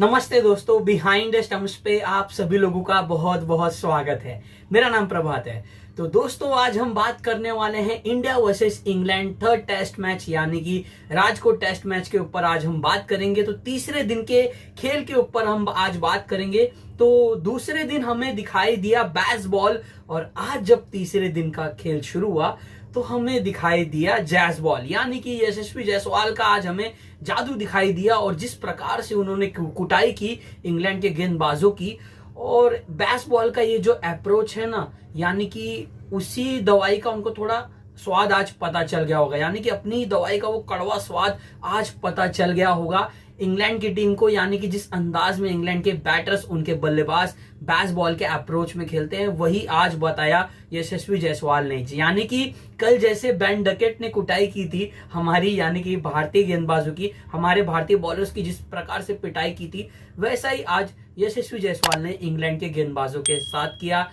नमस्ते दोस्तों, behind the stumps पे आप सभी लोगों का बहुत बहुत स्वागत है। मेरा नाम प्रभात है। तो दोस्तों, आज हम बात करने वाले हैं India versus England third test match यानी कि राजकोट टेस्ट मैच के ऊपर आज हम बात करेंगे। तो तीसरे दिन के खेल के ऊपर हम आज बात करेंगे। तो दूसरे दिन हमें दिखाई दिया बेसबॉल और आज जब तीसरे दिन का खेल शुरू हुआ तो हमें दिखाई दिया जैज बॉल यानी कि यशस्वी जायसवाल का आज हमें जादू दिखाई दिया। और जिस प्रकार से उन्होंने कुटाई की इंग्लैंड के गेंदबाजों की, और बेसबॉल का ये जो अप्रोच है ना, यानी कि उसी दवाई का उनको थोड़ा स्वाद आज पता चल गया होगा, यानी कि अपनी दवाई का वो कड़वा स्वाद आज पता चल गया होगा इंग्लैंड की टीम को। यानी कि जिस अंदाज में इंग्लैंड के बैटर्स, उनके बल्लेबाज बेसबॉल के अप्रोच में खेलते हैं, वही आज बताया यशस्वी जायसवाल ने। यानी कि कल जैसे बेन डकेट ने कुटाई की थी हमारी, यानी कि भारतीय गेंदबाजों की, हमारे भारतीय बॉलर्स की जिस प्रकार से पिटाई की थी, वैसा ही आज यशस्वी जायसवाल ने इंग्लैंड के गेंदबाजों के साथ किया।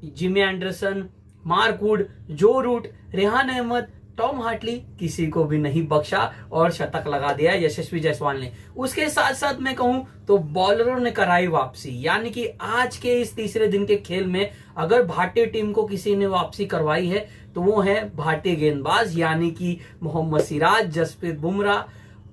Jimmy Anderson, Mark Wood, Joe Root, Rehan Ahmed, Tom Hartley, किसी को भी नहीं बख्शा और शतक लगा दिया यशस्वी जायसवाल ने। उसके साथ साथ मैं कहूं तो बॉलरों ने कराई वापसी। यानी कि आज के इस तीसरे दिन के खेल में अगर भारतीय टीम को किसी ने वापसी करवाई है तो वो है भारतीय गेंदबाज, यानी कि मोहम्मद सिराज, जसप्रीत बुमराह,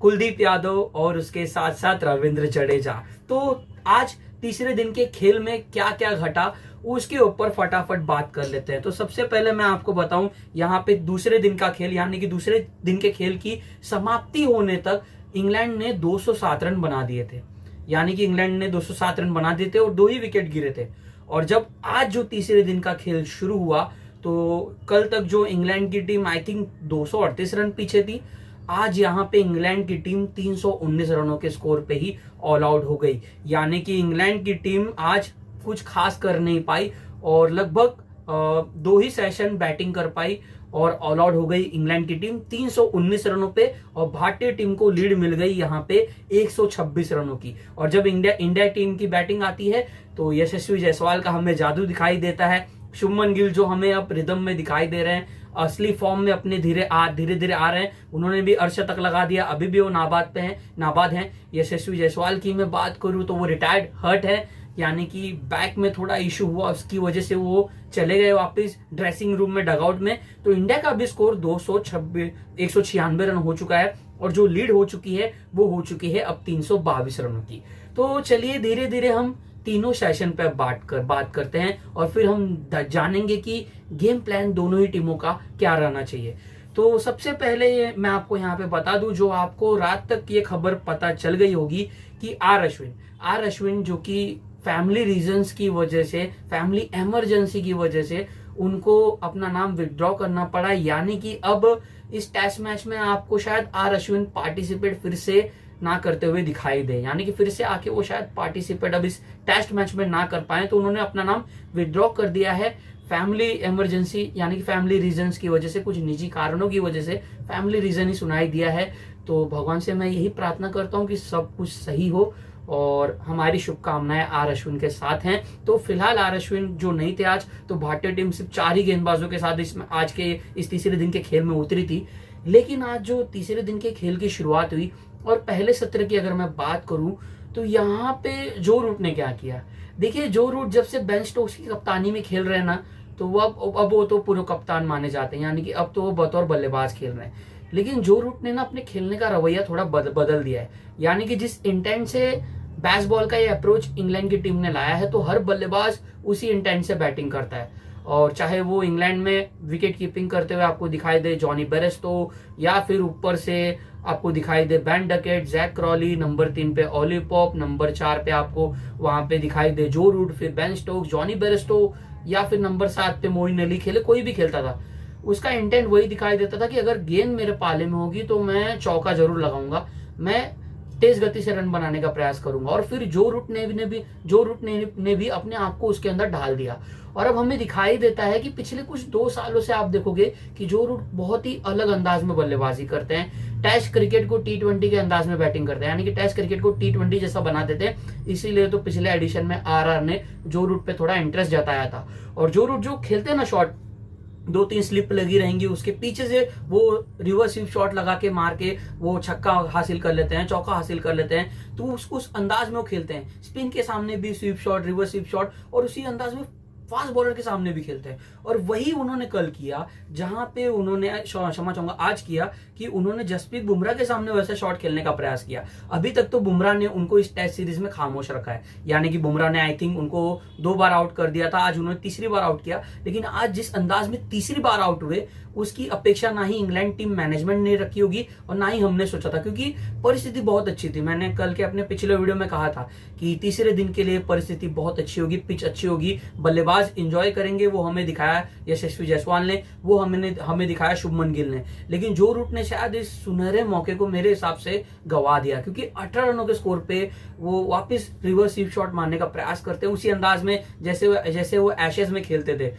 कुलदीप यादव और उसके साथ साथ रविंद्र जडेजा। तो आज तीसरे दिन के खेल में क्या क्या घटा उसके ऊपर फटाफट बात कर लेते हैं। तो सबसे पहले मैं आपको बताऊं, यहाँ पे दूसरे दिन का खेल यानी कि दूसरे दिन के खेल की समाप्ति होने तक इंग्लैंड ने 207 रन बना दिए थे। यानी कि इंग्लैंड ने 207 रन बना दिए थे और 2 ही विकेट गिरे थे। और जब आज जो तीसरे दिन का खेल शुरू हुआ तो कल तक जो इंग्लैंड की टीम आई थिंक 238 रन पीछे थी, आज यहाँ पे इंग्लैंड की टीम 319 रनों के स्कोर पे ही ऑल आउट हो गई। यानी कि इंग्लैंड की टीम आज कुछ खास कर नहीं पाई और लगभग 2 ही सेशन बैटिंग कर पाई और ऑल आउट हो गई इंग्लैंड की टीम 319 रनों पे। और भारतीय टीम को लीड मिल गई यहाँ पे 126 रनों की। और जब इंडिया टीम की बैटिंग आती है तो यशस्वी जायसवाल का हमें जादू दिखाई देता है। शुभमन गिल जो हमें अब रिदम में दिखाई दे रहे हैं, असली फॉर्म में अपने धीरे धीरे आ रहे हैं, उन्होंने भी अर्धशतक लगा दिया। अभी भी वो नाबाद हैं। यशस्वी जायसवाल की मैं बात करूं तो वो रिटायर्ड हर्ट है, यानी कि बैक में थोड़ा इशू हुआ, उसकी वजह से वो चले गए वापस ड्रेसिंग रूम में, डगआउट में। तो इंडिया का भी स्कोर 196 रन हो चुका है और जो लीड हो चुकी है वो हो चुकी है अब 322 रनों की। तो चलिए धीरे धीरे हम तीनों सेशन पे बात करते हैं और फिर हम जानेंगे कि गेम प्लान दोनों ही टीमों का क्या रहना चाहिए। तो सबसे पहले मैं आपको यहाँ पे बता दूं, जो आपको रात तक ये खबर पता चल गई होगी कि आर अश्विन जो कि फैमिली रीजंस की वजह से, फैमिली इमरजेंसी की वजह से उनको अपना नाम विथड्रॉ करना पड़ा। यानी कि अब इस टेस्ट मैच में आपको शायद आर अश्विन पार्टिसिपेट फिर से ना करते हुए दिखाई दे, यानी कि फिर से आके वो शायद पार्टिसिपेट अब इस टेस्ट मैच में ना कर पाए। तो उन्होंने अपना नाम विथड्रॉ कर दिया है फैमिली इमरजेंसी यानी कि फैमिली रीजंस की वजह से, कुछ निजी कारणों की वजह से फैमिली रीजन ही सुनाई दिया है। तो भगवान से मैं यही प्रार्थना करता हूँ कि सब कुछ सही हो और हमारी शुभकामनाएं आर अश्विन के साथ हैं। तो फिलहाल आर अश्विन जो नहीं थे आज, तो भारतीय टीम सिर्फ 4 ही गेंदबाजों के साथ आज के इस तीसरे दिन के खेल में उतरी थी। लेकिन आज जो तीसरे दिन के खेल की शुरुआत हुई और पहले सत्र की अगर मैं बात करूं तो यहाँ पे जो रूट ने क्या किया, देखिए जो रूट जब से बेन स्टोक्स की कप्तानी में खेल रहे हैं ना, तो वो अब वो तो पूर्व कप्तान माने जाते हैं, यानी कि अब तो वो बतौर बल्लेबाज खेल रहे हैं। लेकिन जो रूट ने ना अपने खेलने का रवैया थोड़ा बदल दिया है। यानी कि जिस इंटेंट से बेसबॉल का ये अप्रोच इंग्लैंड की टीम ने लाया है, तो हर बल्लेबाज उसी इंटेंट से बैटिंग करता है। और चाहे वो इंग्लैंड में विकेट कीपिंग करते हुए आपको दिखाई दे जॉनी बेरेस्टो, या फिर ऊपर से आपको दिखाई दे Ben Duckett, Jack Crawley, number 3 पे ओली पॉप, नंबर 4 पे आपको वहां पे दिखाई दे जो रूट, फिर बेन स्टोक्स, जॉनी बेरेस्टो, या फिर नंबर 7 पे मोइन अली खेले, कोई भी खेलता था, उसका इंटेंट वही दिखाई देता था कि अगर गेंद मेरे पाले में होगी तो मैं चौका जरूर लगाऊंगा, मैं तेज गति से रन बनाने का प्रयास करूंगा। और फिर जो रूट ने भी अपने आप को उसके अंदर ढाल दिया। और अब हमें दिखाई देता है कि पिछले कुछ 2 सालों से आप देखोगे कि जो रूट बहुत ही अलग अंदाज में बल्लेबाजी करते हैं। टेस्ट क्रिकेट को T20 के अंदाज में बैटिंग करते हैं, यानी कि टेस्ट क्रिकेट को T20 जैसा बना देते हैं। इसीलिए तो पिछले एडिशन में आरआर ने जो रूट पे थोड़ा इंटरेस्ट जताया था। और जो रूट जो खेलते हैं ना शॉट, 2-3 स्लिप लगी रहेंगी, उसके पीछे से वो रिवर्स स्वीप शॉट लगा के मार के वो छक्का हासिल कर लेते हैं, चौका हासिल कर लेते हैं। तो उस अंदाज में वो खेलते हैं, स्पिन के सामने भी sweep shot, reverse sweep shot, और उसी अंदाज में फास्ट बॉलर के सामने भी खेलते हैं। और वही उन्होंने कल किया, जहां पे उन्होंने क्षमा चाहूंगा आज किया कि उन्होंने जसप्रीत बुमराह के सामने वैसे शॉट खेलने का प्रयास किया। अभी तक तो बुमराह ने उनको इस टेस्ट सीरीज में खामोश रखा है, यानी कि बुमराह ने आई थिंक उनको 2 बार आउट कर दिया था, आज उन्होंने तीसरी बार आउट किया। लेकिन आज जिस अंदाज में तीसरी बार आउट हुए, उसकी अपेक्षा ना ही इंग्लैंड टीम मैनेजमेंट ने रखी होगी और ना ही हमने सोचा था, क्योंकि परिस्थिति बहुत अच्छी थी। मैंने कल के अपने पिछले वीडियो में कहा था कि तीसरे दिन के लिए परिस्थिति बहुत अच्छी होगी, पिच अच्छी होगी, बल्लेबाज एंजॉय करेंगे। वो हमें दिखाया यशस्वी जायसवाल ने, वो हमें दिखाया शुभमन गिल ने। लेकिन जो रूट ने शायद इस सुनहरे मौके को मेरे हिसाब से गवा दिया, क्योंकि 18 रनों के स्कोर पे वो वापस रिवर्स स्वीप शॉट मारने का प्रयास करते हैं, उसी अंदाज में जैसे वो एशेज में खेलते थे,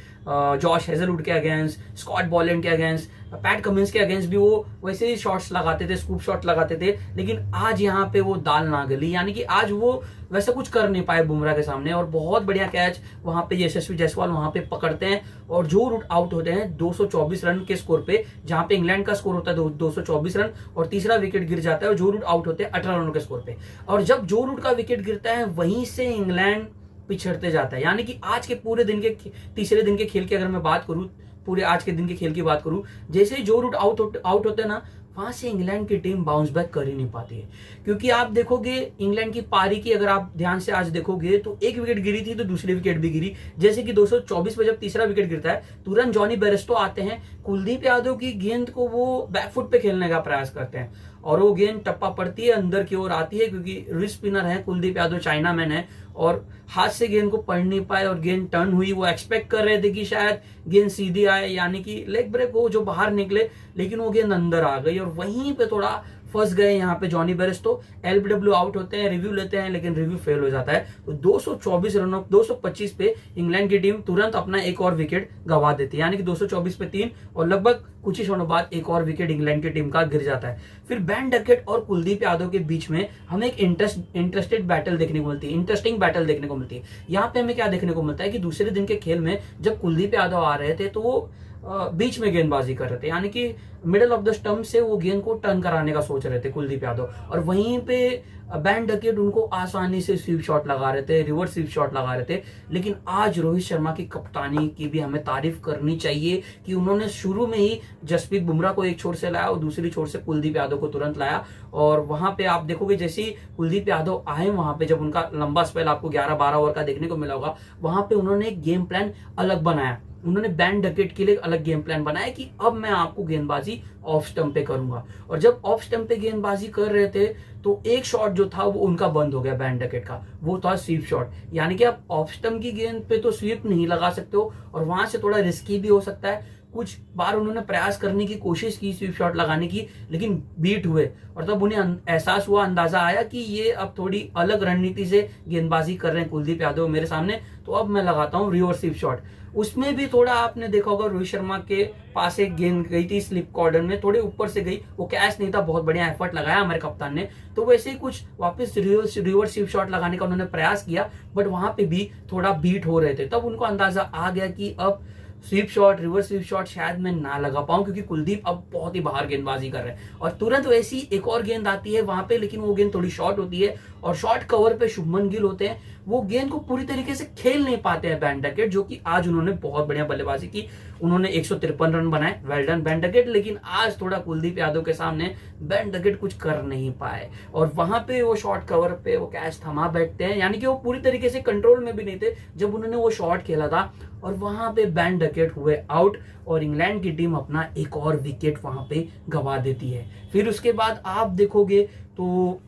जॉश हेजलवुड के अगेंस्ट, स्कॉट बॉलैंड के अगेंस्ट, पैट कमिंस के अगेंस्ट भी वो वैसे ही शॉट्स लगाते थे, स्कूप शॉट लगाते थे। लेकिन आज यहाँ पे वो दाल ना गली, यानी कि आज वो वैसा कुछ कर नहीं पाए बुमराह के सामने। और बहुत बढ़िया कैच वहां पे यशस्वी जायसवाल वहां पे पकड़ते हैं और जो रूट आउट होते हैं 224 रन के स्कोर पे, जहां पे इंग्लैंड का स्कोर होता है 224 रन और तीसरा विकेट गिर जाता है, और जो रूट आउट होते हैं 18 रनों के स्कोर पे। और जब जो रूट का विकेट गिरता है वहीं से इंग्लैंड पिछड़ते जाता है। यानी कि आज के पूरे दिन के तीसरे दिन के खेल की अगर मैं बात करूं, पूरे आज के दिन के खेल की बात करूं, जैसे ही जो रूट आउट होते हैं ना, वहां से इंग्लैंड की टीम बाउंस बैक कर ही नहीं पाती है। क्योंकि आप देखोगे इंग्लैंड की पारी की, अगर आप ध्यान से आज देखोगे तो एक विकेट गिरी थी तो दूसरी विकेट भी गिरी। जैसे कि 224 पे जब तीसरा विकेट गिरता है, तुरंत जॉनी बेयरस्टो आते हैं, कुलदीप यादव की गेंद को वो बैकफुट पे खेलने का प्रयास करते हैं और वो गेंद टप्पा पड़ती है, अंदर की ओर आती है, क्योंकि रिस्ट स्पिनर है कुलदीप यादव, चाइना मैन है, और हाथ से गेंद को पढ़ नहीं पाए और गेंद टर्न हुई। वो एक्सपेक्ट कर रहे थे कि शायद गेंद सीधी आए, यानी कि लेग ब्रेक हो जो बाहर निकले, लेकिन वो गेंद अंदर आ गई और वहीं पे थोड़ा फंस गए यहाँ पे जॉनी बेयरस्टो। एलबीडब्ल्यू आउट होते हैं, रिव्यू लेते हैं, लेकिन रिव्यू फेल हो जाता है। तो 224 रनों 225 पे इंग्लैंड की टीम तुरंत अपना एक और विकेट गंवा देती है, यानी कि 224 पे 3 और लगभग कुछ ही क्षणों बाद एक और विकेट इंग्लैंड की टीम का गिर जाता है। फिर बेन डकेट और कुलदीप यादव के बीच में हमें एक इंटरेस्टिंग बैटल देखने को मिलती है। यहाँ पे हमें क्या देखने को मिलता है कि दूसरे दिन के खेल में जब कुलदीप यादव आ रहे थे तो वो बीच में गेंदबाजी कर रहे थे, यानी कि मिडिल ऑफ द स्टंप से वो गेंद को टर्न कराने का सोच रहे थे कुलदीप यादव, और वहीं पे बेन डकेट उनको आसानी से स्वीप शॉट लगा रहे थे, रिवर्स स्वीप शॉट लगा रहे थे। लेकिन आज रोहित शर्मा की कप्तानी की भी हमें तारीफ करनी चाहिए कि उन्होंने शुरू में ही जसप्रीत बुमराह को एक छोर से लाया और दूसरी छोर से कुलदीप यादव को तुरंत लाया। और वहां पे आप देखोगे जैसे ही कुलदीप यादव आए, वहां पे जब उनका लंबा स्पेल आपको 11-12 ओवर का देखने को मिला होगा, वहां पे उन्होंने एक गेम प्लान अलग बनाया। उन्होंने बेन डकेट के लिए अलग गेम प्लान बनाया कि अब मैं आपको गेंदबाजी ऑफ स्टंप पे करूंगा। और जब ऑफ स्टंप पे गेंदबाजी कर रहे थे तो एक शॉट जो था वो उनका बंद हो गया बेन डकेट का, वो था स्वीप शॉट। यानी कि आप ऑफ स्टंप की गेंद पे तो स्वीप नहीं लगा सकते हो और वहां से थोड़ा रिस्की भी हो सकता है। कुछ बार उन्होंने प्रयास करने की कोशिश की स्वीप शॉट लगाने की, लेकिन बीट हुए और तब उन्हें एहसास हुआ, अंदाजा आया कि ये अब थोड़ी अलग रणनीति से गेंदबाजी कर रहे हैं कुलदीप यादव मेरे सामने, तो अब मैं लगाता हूं रिवर्स स्वीप शॉट। उसमें भी थोड़ा आपने देखा होगा रोहित शर्मा के पास एक गेंद गई थी स्लिप कॉर्डर में, थोड़े ऊपर से गई, वो कैच नहीं था, बहुत बढ़िया एफर्ट लगाया हमारे कप्तान ने। तो वैसे ही कुछ वापस रिवर्स स्वीप शॉट लगाने का उन्होंने प्रयास किया, बट वहां पे भी थोड़ा बीट हो रहे थे। तब उनको अंदाजा आ गया कि अब sweep shot, reverse sweep shot शायद मैं ना लगा पाऊं, क्योंकि कुलदीप अब बहुत ही बाहर गेंदबाजी कर रहे हैं। और तुरंत वैसी एक और गेंद आती है वहां पे, लेकिन वो गेंद थोड़ी शॉर्ट होती है और शॉर्ट कवर पे शुभमन गिल होते हैं, वो गेंद को पूरी तरीके से खेल नहीं पाते हैं बेन डकेट, जो कि आज उन्होंने बहुत बढ़िया बल्लेबाजी की। उन्होंने 153 रन बनाए, वेल डन बेन डकेट। लेकिन आज थोड़ा कुलदीप यादव के सामने बेन डकेट कुछ कर नहीं पाए और वहां पे वो शॉर्ट कवर पे वो कैच थमा बैठते हैं, यानी कि वो पूरी तरीके से कंट्रोल में भी नहीं थे जब उन्होंने वो शॉट खेला था। और वहां पे बेन डकेट हुए आउट और इंग्लैंड की टीम अपना एक और विकेट वहां पे गंवा देती है। फिर उसके बाद आप देखोगे तो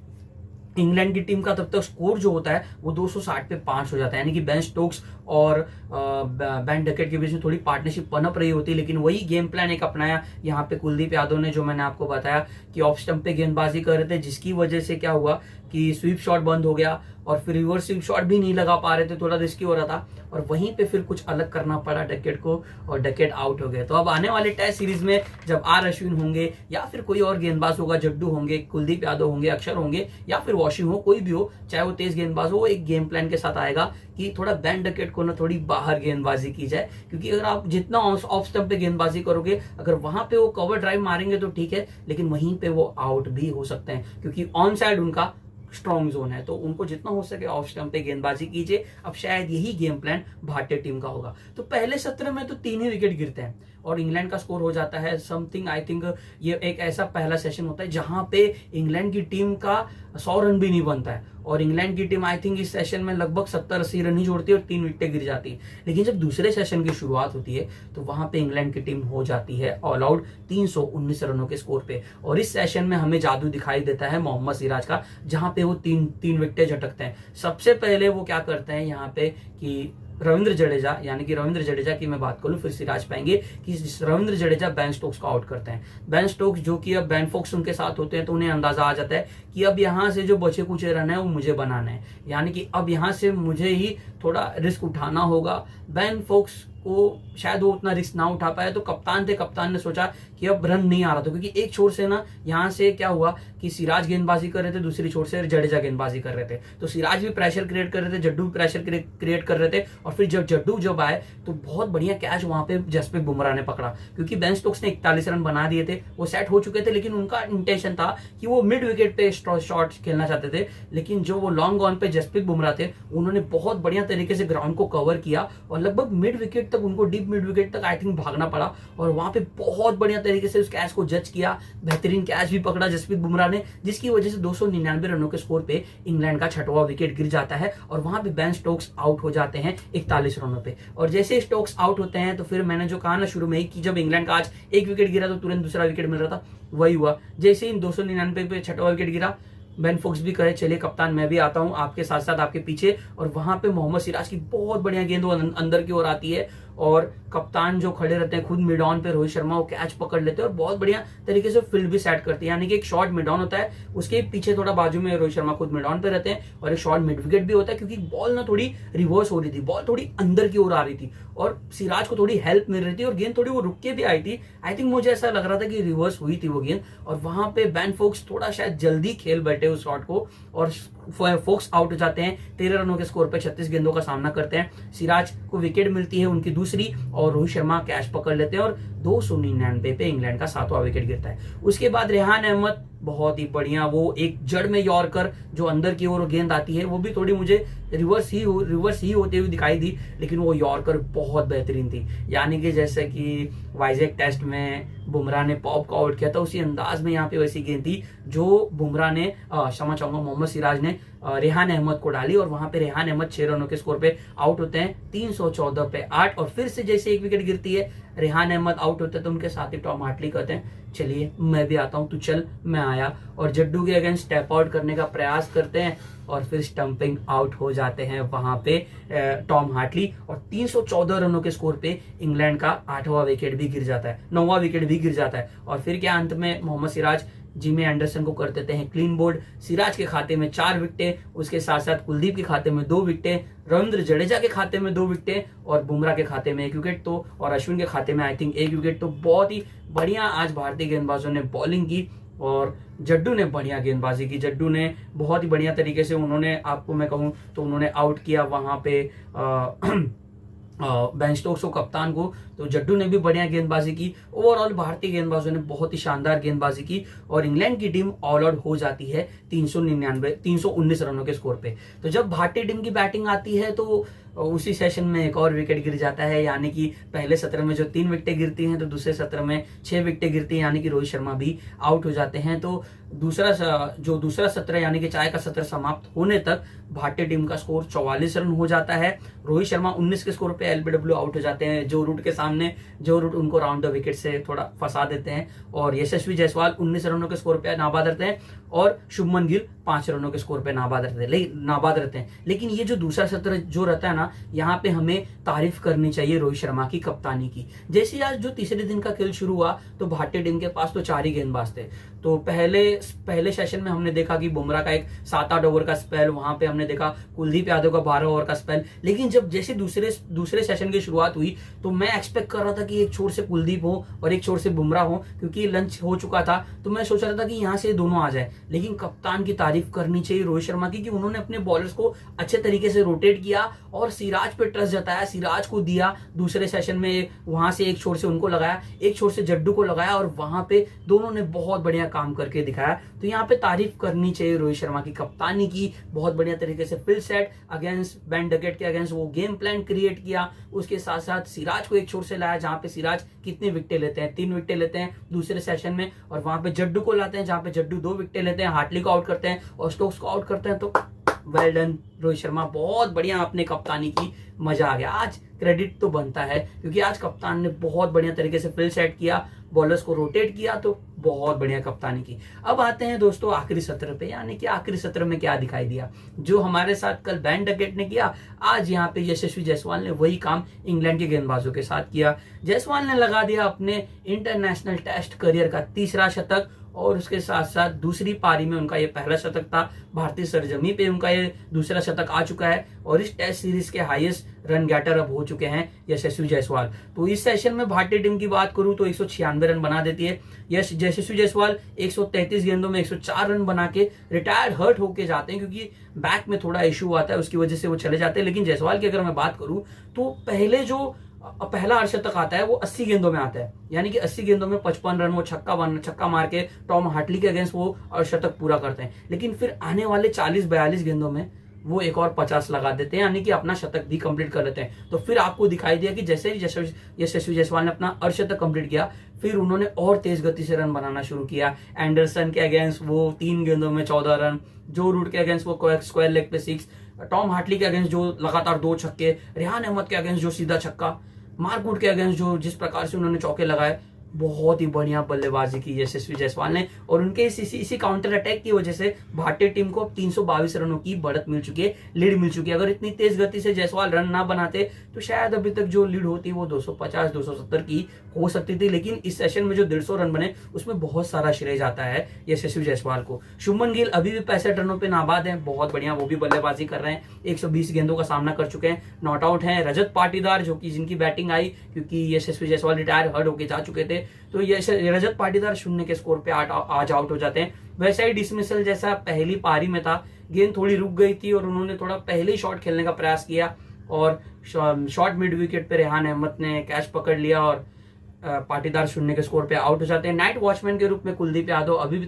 इंग्लैंड की टीम का तब तक स्कोर जो होता है वो 260 पे 5 हो जाता है, यानी कि बेन स्टोक्स और बेन डकेट के बीच में थोड़ी पार्टनरशिप पनप रही होती है। लेकिन वही गेम प्लान एक अपनाया यहाँ पे कुलदीप यादव ने, जो मैंने आपको बताया कि ऑफ स्टंप पे गेंदबाजी कर रहे थे, जिसकी वजह से क्या हुआ कि स्वीप शॉट बंद हो गया और फिर रिवर्स स्वीप शॉट भी नहीं लगा पा रहे थे, थोड़ा रिस्की हो रहा था और वहीं पे फिर कुछ अलग करना पड़ा डकेट को और डकेट आउट हो गए। तो अब आने वाले टेस्ट सीरीज में जब आर अश्विन होंगे या फिर कोई और गेंदबाज होगा, जड्डू होंगे, कुलदीप यादव होंगे, अक्षर होंगे या फिर वॉशिंग हो, कोई भी हो, चाहे वो तेज गेंदबाज हो, वो एक गेम प्लान के साथ आएगा कि थोड़ा बैंड विकेट को ना थोड़ी बाहर गेंदबाजी की जाए, क्योंकि अगर आप जितना ऑफ स्टंप पे गेंदबाजी करोगे, अगर वहां पे वो कवर ड्राइव मारेंगे तो ठीक है, लेकिन वहीं पे वो आउट भी हो सकते हैं, क्योंकि ऑन साइड उनका स्ट्रॉन्ग जोन है। तो उनको जितना हो सके ऑफ स्टंप पे गेंदबाजी कीजिए। अब शायद यही गेम प्लान भारतीय टीम का होगा। तो पहले सत्र में तो 3 ही विकेट गिरते हैं और इंग्लैंड का स्कोर हो जाता है समथिंग, आई थिंक ये एक ऐसा पहला सेशन होता है जहां पे इंग्लैंड की टीम का 100 रन भी नहीं बनता है, और इंग्लैंड की टीम आई थिंक इस सेशन में लगभग 70-80 रन ही जोड़ती है और 3 विकेटें गिर जाती है। लेकिन जब दूसरे सेशन की शुरुआत होती है तो वहां पे इंग्लैंड की टीम हो जाती है ऑल आउट 319 रनों के स्कोर पे, और इस सेशन में हमें जादू दिखाई देता है मोहम्मद सिराज का, जहां पे वो तीन विकेटें झटकते हैं। सबसे पहले वो क्या करते हैं यहाँ पे कि रविंद्र जडेजा, यानी कि रविंद्र जडेजा की मैं बात करूं, फिर सिराज पाएंगे कि रविंद्र जडेजा बेन स्टोक्स को आउट करते हैं। बेन स्टोक्स जो कि अब बेन फोक्स उनके साथ होते हैं, तो उन्हें अंदाजा आ जाता है कि अब यहाँ से जो बचे कुचे रन है वो मुझे बनाना है, यानी कि अब यहाँ से मुझे ही थोड़ा रिस्क उठाना होगा। बेन फोक्स को शायद वो उतना रिस्क ना उठा पाए, तो कप्तान ने सोचा कि अब रन नहीं आ रहा था, क्योंकि एक छोर से ना यहाँ से क्या हुआ कि सिराज गेंदबाजी कर रहे थे, दूसरी छोर से जडेजा गेंदबाजी कर रहे थे, तो सिराज भी प्रेशर क्रिएट कर रहे थे, जड्डू भी प्रेशर क्रिएट कर रहे थे, और फिर जब जड्डू आए तो बहुत बढ़िया कैच वहां पे जसप्रीत बुमराह ने पकड़ा, क्योंकि बेन स्टोक्स ने 41 रन बना दिए थे, वो सेट हो चुके थे, लेकिन उनका इंटेंशन था कि वो मिड विकेट पे शॉट खेलना चाहते थे, लेकिन जो वो लॉन्ग ऑन पे जसप्रीत बुमराह थे उन्होंने बहुत बढ़िया तरीके से ग्राउंड को कवर किया, और लगभग मिड विकेट तक उनको, डीप मिड विकेट तक आई थिंक भागना पड़ा, और वहां पे बहुत बढ़िया तरीके से उस कैच को जज किया, बेहतरीन कैच भी पकड़ा जसप्रीत बुमराह ने, जिसकी वजह से 299 रनों के स्कोर पे इंग्लैंड का 6वां विकेट गिर जाता है, और वहां पे बेन स्टोक्स आउट हो जाते हैं 41 रनों पे। और जैसे स्टोक्स आउट होते हैं तो फिर मैंने जो कहा ना शुरू में ही कि जब इंग्लैंड का आज 1 विकेट गिरा तो तुरंत दूसरा विकेट मिल रहा था, वही हुआ। जैसे ही 299 पे 6वां विकेट गिरा, बेन फोक्स भी कहे चलिए कप्तान मैं भी आता हूं आपके साथ साथ आपके पीछे, और वहां पे मोहम्मद सिराज की बहुत बढ़िया गेंद वो अंदर की ओर आती है, और कप्तान जो खड़े रहते हैं खुद मिड ऑन पे, रोहित शर्मा वो कैच पकड़ लेते हैं और बहुत बढ़िया तरीके से फील्ड भी सेट करते हैं, यानी कि एक शॉर्ट मिड ऑन होता है, उसके पीछे थोड़ा बाजू में रोहित शर्मा खुद मिड ऑन पे रहते हैं, और एक शॉर्ट मिड विकेट भी होता है, क्योंकि बॉल ना थोड़ी रिवर्स हो रही थी, बॉल थोड़ी अंदर की ओर आ रही थी, और सिराज को थोड़ी हेल्प मिल रही थी, और गेंद थोड़ी वो रुक के भी आई थी। आई थिंक मुझे ऐसा लग रहा था कि रिवर्स हुई थी वो गेंद, और वहां पे बेन फोक्स थोड़ा शायद जल्दी खेल बैठे उस शॉट को, और फोक्स आउट हो जाते हैं 13 रनों के स्कोर पे, 36 गेंदों का सामना करते हैं। सिराज को विकेट मिलती है उनकी दूसरी, और रोहित शर्मा कैच पकड़ लेते हैं, और 299 पे इंग्लैंड का 7वां विकेट गिरता है। उसके बाद रेहान अहमद बहुत ही बढ़िया, वो एक जड़ में यॉर्कर जो अंदर की ओर गेंद आती है, वो भी थोड़ी मुझे रिवर्स ही होते हुए दिखाई दी, लेकिन वो यॉर्कर बहुत बेहतरीन थी, यानी कि जैसे कि वाइजैक टेस्ट में बुमराह ने पॉप को आउट किया था, उसी अंदाज में यहाँ पे वैसी गेंद थी जो बुमराह ने क्षमा चाहूंगा मोहम्मद सिराज ने रेहान अहमद को डाली, और वहां पे रेहान अहमद 6 रनों के स्कोर पे आउट होते हैं 314 पे 8, और फिर से जैसे 1 विकेट गिरती है रेहान अहमद आउट होते हैं, तो उनके साथ ही टॉम हार्टली कहते हैं चलिए मैं भी आता हूं, तू चल मैं आया, और जड्डू के अगेंस्ट स्टेप आउट करने का प्रयास करते हैं, और फिर स्टंपिंग आउट हो जाते हैं वहां पे टॉम हार्टली, और 314 रनों के स्कोर पे इंग्लैंड का 8वां विकेट भी गिर जाता है, 9वां विकेट भी गिर जाता है, और फिर क्या अंत में मोहम्मद सिराज जिमी एंडरसन को कर देते हैं क्लीन बोल्ड। सिराज के खाते में 4 विकेटें, उसके साथ साथ कुलदीप के खाते में 2 विकेटें, रविंद्र जडेजा के खाते में 2 विकेटें, और बुमराह के खाते में 1 विकेट, तो और अश्विन के खाते में आई थिंक 1 विकेट। तो बहुत ही बढ़िया आज भारतीय गेंदबाजों ने बॉलिंग की, और जड्डू ने बढ़िया गेंदबाजी की। जड्डू ने बहुत ही बढ़िया तरीके से, उन्होंने आपको मैं कहूं तो उन्होंने आउट किया वहां पे बेन स्टोक्स को, कप्तान को, तो जड्डू ने भी बढ़िया गेंदबाजी की। ओवरऑल भारतीय गेंदबाजों ने बहुत ही शानदार गेंदबाजी की, और इंग्लैंड की टीम ऑल आउट हो जाती है 319 रनों के स्कोर पे। तो जब भारतीय टीम की बैटिंग आती है तो उसी सेशन में एक और विकेट गिर जाता है, यानी कि पहले सत्र में जो 3 विकेटें गिरती हैं तो दूसरे सत्र में 6 विकेटें गिरती हैं, यानी कि रोहित शर्मा भी आउट हो जाते हैं। तो दूसरा सत्र यानी कि चाय का सत्र समाप्त होने तक भारतीय टीम का स्कोर 44 रन हो जाता है। रोहित शर्मा 19 के स्कोर पे एलबीडब्ल्यू आउट हो जाते हैं, जो रूट के सामने, जो रूट उनको राउंड द विकेट से थोड़ा फंसा देते हैं, और यशस्वी जायसवाल 19 रनों के स्कोर पे नाबाद रहते हैं, और शुभमन गिल 5 रनों के स्कोर पे नाबाद रहते हैं। लेकिन ये जो दूसरा सत्र जो रहता है ना, यहाँ पे हमें तारीफ करनी चाहिए रोहित शर्मा की कप्तानी की। जैसे आज जो तीसरे दिन का खेल शुरू हुआ तो भारतीय टीम के पास तो 4 ही गेंदबाज थे, तो पहले सेशन में हमने देखा कि बुमराह का एक 7-8 ओवर का स्पेल, वहां पे हमने देखा कुलदीप यादव का 12 ओवर का स्पेल। लेकिन जब जैसे दूसरे सेशन की शुरुआत हुई तो मैं एक्सपेक्ट कर रहा था कि एक छोर से कुलदीप हो और एक छोर से बुमराह हो, क्योंकि लंच हो चुका था। तो मैं सोच रहा था कि यहाँ से दोनों आ जाए। लेकिन कप्तान की तारीफ करनी चाहिए रोहित शर्मा की कि उन्होंने अपने बॉलर्स को अच्छे तरीके से रोटेट किया और सिराज पे ट्रस्ट जताया, सिराज को दिया दूसरे सेशन में, वहां से एक छोर से उनको लगाया, एक छोर से जड्डू को लगाया और वहां पे दोनों ने बहुत बढ़िया काम करके दिखाया। तो यहाँ पे तारीफ करनी चाहिए रोहित शर्मा की कप्तानी की। बहुत बढ़िया तरीके से field set against Ben Duckett के अगेंस्ट वो गेम प्लान क्रिएट किया। उसके साथ साथ सिराज को एक छोर से लाया जहां पे सिराज कितनी विकेटें लेते हैं, 3 विकेटें लेते हैं दूसरे सेशन में, और वहां पे जड्डू को लाते हैं जहां पे जड्डू 2 विकेटें लेते हैं, हार्टली को आउट करते हैं और स्टोक्स को आउट करते हैं। तो वेल डन रोहित शर्मा, बहुत बढ़िया आपने कप्तानी की, मजा आ गया। आज क्रेडिट तो बनता है क्योंकि आज कप्तान ने बहुत बढ़िया तरीके से फील्ड सेट किया, बॉलर्स को रोटेट किया, तो बहुत बढ़िया कप्तानी की। अब आते हैं दोस्तों आखिरी सत्र पे, यानी कि आखिरी सत्र में क्या दिखाई दिया। जो हमारे साथ कल बेन डकेट ने किया, आज यहाँ पे यशस्वी जायसवाल ने वही काम इंग्लैंड के गेंदबाजों के साथ किया। जायसवाल ने लगा दिया अपने इंटरनेशनल टेस्ट करियर का 3रा शतक, और उसके साथ साथ दूसरी पारी में उनका ये पहला शतक था। भारतीय सरजमी पे उनका ये दूसरा शतक आ चुका है और इस टेस्ट सीरीज के हाईएस्ट रन गेटर अब हो चुके हैं यशस्वी जायसवाल। तो इस सेशन में भारतीय टीम की बात करूं तो 196 रन बना देती है। यशस्वी जायसवाल 133 गेंदों में 104 रन बना के रिटायर्ड हर्ट होके जाते हैं, क्योंकि बैक में थोड़ा इशू आता है, उसकी वजह से वो चले जाते हैं। लेकिन जायसवाल की अगर मैं बात करूं तो पहला अर्धशतक आता है वो 80 गेंदों में आता है, यानी कि 80 गेंदों में 55 रन वो छक्का मार के टॉम हार्टली के अगेंस्ट वो अर्धशतक पूरा करते हैं। लेकिन फिर आने वाले 40-42 गेंदों में वो एक और 50 लगा देते हैं, यानी कि अपना शतक भी कंप्लीट कर लेते हैं। तो फिर आपको दिखाई दिया कि जैसे ही यशस्वी जायसवाल ने अपना अर्धशतक कंप्लीट किया, फिर उन्होंने और तेज गति से रन बनाना शुरू किया। एंडरसन के अगेंस्ट वो 3 गेंदों में 14 रन, जो रूट के अगेंस्ट वो स्क्वायर लेग पे 6, टॉम हार्टली के अगेंस्ट जो लगातार 2 छक्के, रेहान अहमद के अगेंस्ट जो सीधा छक्का, मार्क वुड के अगेंस्ट जो जिस प्रकार से उन्होंने चौके लगाए, बहुत ही बढ़िया बल्लेबाजी की यशस्वी जायसवाल ने। और उनके इसी काउंटर अटैक की वजह से भारतीय टीम को 322 रनों की बढ़त मिल चुकी है, लीड मिल चुकी है। अगर इतनी तेज गति से जायसवाल रन ना बनाते तो शायद अभी तक जो लीड होती वो 250-270 की हो सकती थी। लेकिन इस सेशन में जो 150 रन बने उसमें बहुत सारा श्रेय जाता है यशस्वी जायसवाल को। शुभमन गिल अभी भी 65 रनों पे नाबाद है, बहुत बढ़िया वो भी बल्लेबाजी कर रहे हैं, 120 गेंदों का सामना कर चुके हैं, नॉट आउट है। रजत पाटीदार जो कि जिनकी बैटिंग आई क्योंकि यशस्वी जायसवाल रिटायर हर्ट होके जा चुके थे, तो ये रजत पाटीदार 0 के स्कोर पे आज आउट हो जाते हैं। वैसा ही डिसमिसल जैसा पहली पारी में था, गेंद थोड़ी रुक गई थी और उन्होंने थोड़ा पहले ही शॉट खेलने का प्रयास किया और शॉर्ट मिड विकेट पे रेहान अहमद ने कैच पकड़ लिया और पाटीदार 0 के स्कोर पे आउट हो जाते हैं। नाइट वॉचमैन के रूप में कुलदीप यादव अभी भी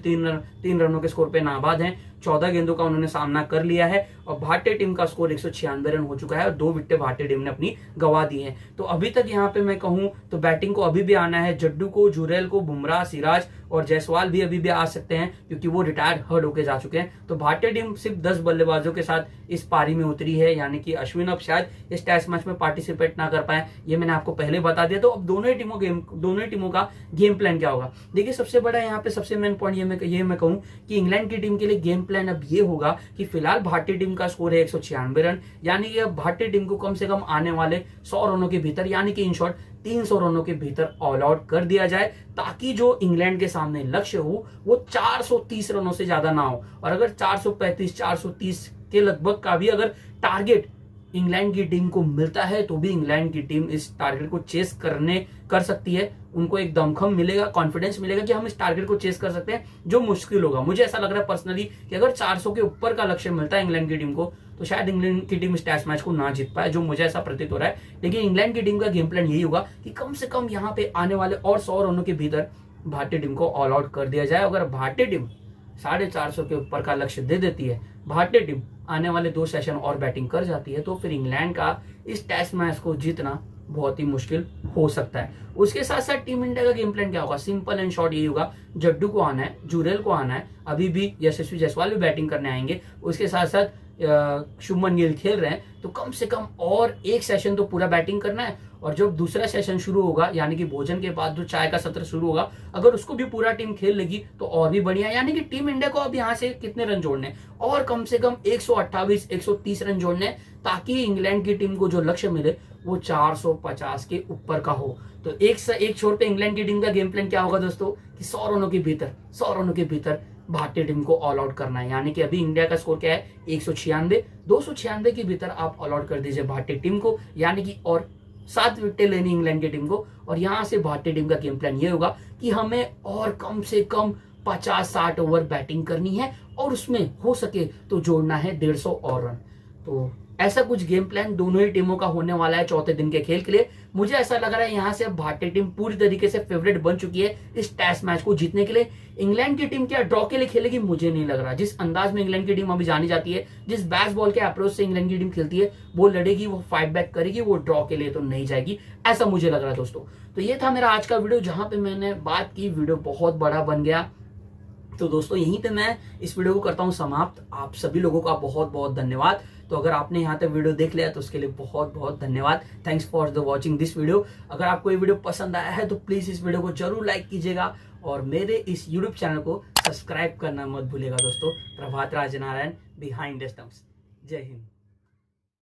3 रनों के स्कोर पे नाबाद हैं, 14 गेंदों का उन्होंने सामना कर लिया है और भारतीय टीम का स्कोर 196 रन हो चुका है और 2 विकेटें भारतीय टीम ने अपनी गंवा दी हैं। तो अभी तक यहाँ पे मैं कहूं तो बैटिंग को अभी भी आना है, जड्डू को, जुरेल को, बुमराह, सिराज और जायसवाल भी अभी भी आ सकते हैं क्योंकि वो रिटायर्ड हर्ट होके जा चुके हैं। तो भारतीय टीम सिर्फ 10 बल्लेबाजों के साथ इस पारी में उतरी है, यानी कि अश्विन अब शायद इस टेस्ट मैच में पार्टिसिपेट ना कर पाए, ये मैंने आपको पहले बता दिया। तो अब दोनों ही टीमों का गेम प्लान क्या होगा। देखिए सबसे बड़ा यहाँ पे सबसे मेन पॉइंट ये मैं कहूँ कि इंग्लैंड की टीम के लिए गेम प्लान अब ये होगा कि फिलहाल भारतीय टीम का स्कोर है 196 रन, यानी कि अब भारतीय टीम को कम से कम आने वाले 100 रनों के भीतर, यानी कि इन शॉर्ट 300 रनों के भीतर ऑल आउट कर दिया जाए, ताकि जो इंग्लैंड के सामने लक्ष्य हो वो 430 रनों से ज्यादा ना हो। और अगर 435-430 के लगभग का भी अगर टारगेट इंग्लैंड की टीम को मिलता है तो भी इंग्लैंड की टीम इस टारगेट को चेस कर सकती है। उनको एक दमखम मिलेगा, कॉन्फिडेंस मिलेगा कि हम इस टारगेट को चेस कर सकते हैं, जो मुश्किल होगा। मुझे ऐसा लग रहा है पर्सनली कि अगर 400 के ऊपर का लक्ष्य मिलता है इंग्लैंड की टीम को तो शायद इंग्लैंड की टीम इस टेस्ट मैच को ना जीत पाए, जो मुझे ऐसा प्रतीत हो रहा है। लेकिन इंग्लैंड की टीम का गेम प्लान यही होगा कि कम से कम यहाँ पे आने वाले और 100 रनों के भीतर भारतीय टीम को ऑल आउट कर दिया जाए। अगर भारतीय टीम 450 के ऊपर का लक्ष्य दे देती है, भारतीय टीम आने वाले 2 सेशन और बैटिंग कर जाती है, तो फिर इंग्लैंड का इस टेस्ट मैच को जीतना बहुत ही मुश्किल हो सकता है। उसके साथ साथ टीम इंडिया का गेम प्लान क्या होगा, सिंपल एंड शॉर्ट यही होगा, जड्डू को आना है, जुरेल को आना है, अभी भी यशस्वी जायसवाल भी बैटिंग करने आएंगे, उसके साथ साथ शुभमन गिल खेल रहे हैं, तो कम से कम और 1 सेशन तो पूरा बैटिंग करना है और जब दूसरा सेशन शुरू होगा यानी कि भोजन के बाद जो चाय का सत्र शुरू होगा, अगर उसको भी पूरा टीम खेल लेगी तो और भी बढ़िया। यानी कि टीम इंडिया को अब यहाँ से कितने रन जोड़ने, और कम से कम 128 130 रन जोड़ने, ताकि इंग्लैंड की टीम को जो लक्ष्य मिले वो 450 के ऊपर का हो। तो एक छोर पे इंग्लैंड की टीम का गेम प्लान क्या होगा दोस्तों, कि 100 रनों के भीतर भारतीय टीम को ऑल आउट करना है। यानी कि अभी इंडिया का स्कोर क्या है, 196, 296 के भीतर आप ऑल आउट कर दीजिए भारतीय टीम को, यानी कि और 7 विकेटें लेनी इंग्लैंड की टीम को। और यहां से भारतीय टीम का गेम प्लान ये होगा कि हमें और कम से कम 50-60 ओवर बैटिंग करनी है, और उसमें हो सके तो जोड़ना है 150 और रन। तो ऐसा कुछ गेम प्लान दोनों ही टीमों का होने वाला है चौथे दिन के खेल के लिए। मुझे ऐसा लग रहा है यहाँ से अब भारतीय टीम पूरी तरीके से फेवरेट बन चुकी है इस टेस्ट मैच को जीतने के लिए। इंग्लैंड की टीम क्या ड्रॉ के लिए खेलेगी, मुझे नहीं लग रहा। जिस अंदाज में इंग्लैंड की टीम अभी जानी जाती है, जिस बैट्स बॉल के अप्रोच से इंग्लैंड की टीम खेलती है, वो लड़ेगी, वो फाइट बैक करेगी, वो ड्रॉ के लिए तो नहीं जाएगी, ऐसा मुझे लग रहा है दोस्तों। तो ये था मेरा आज का वीडियो जहां पे मैंने बात की, वीडियो बहुत बड़ा बन गया। तो दोस्तों यहीं पे मैं इस वीडियो को करता हूं समाप्त। आप सभी लोगों का बहुत बहुत धन्यवाद। तो अगर आपने यहाँ तक वीडियो देख लिया तो उसके लिए बहुत बहुत धन्यवाद। Thanks for the watching this video. अगर आपको ये वीडियो पसंद आया है तो प्लीज इस वीडियो को जरूर लाइक कीजिएगा, और मेरे इस यूट्यूब चैनल को सब्सक्राइब करना मत भूलिएगा दोस्तों। प्रभात राजनारायण, बिहाइंड द स्टंप्स। जय हिंद।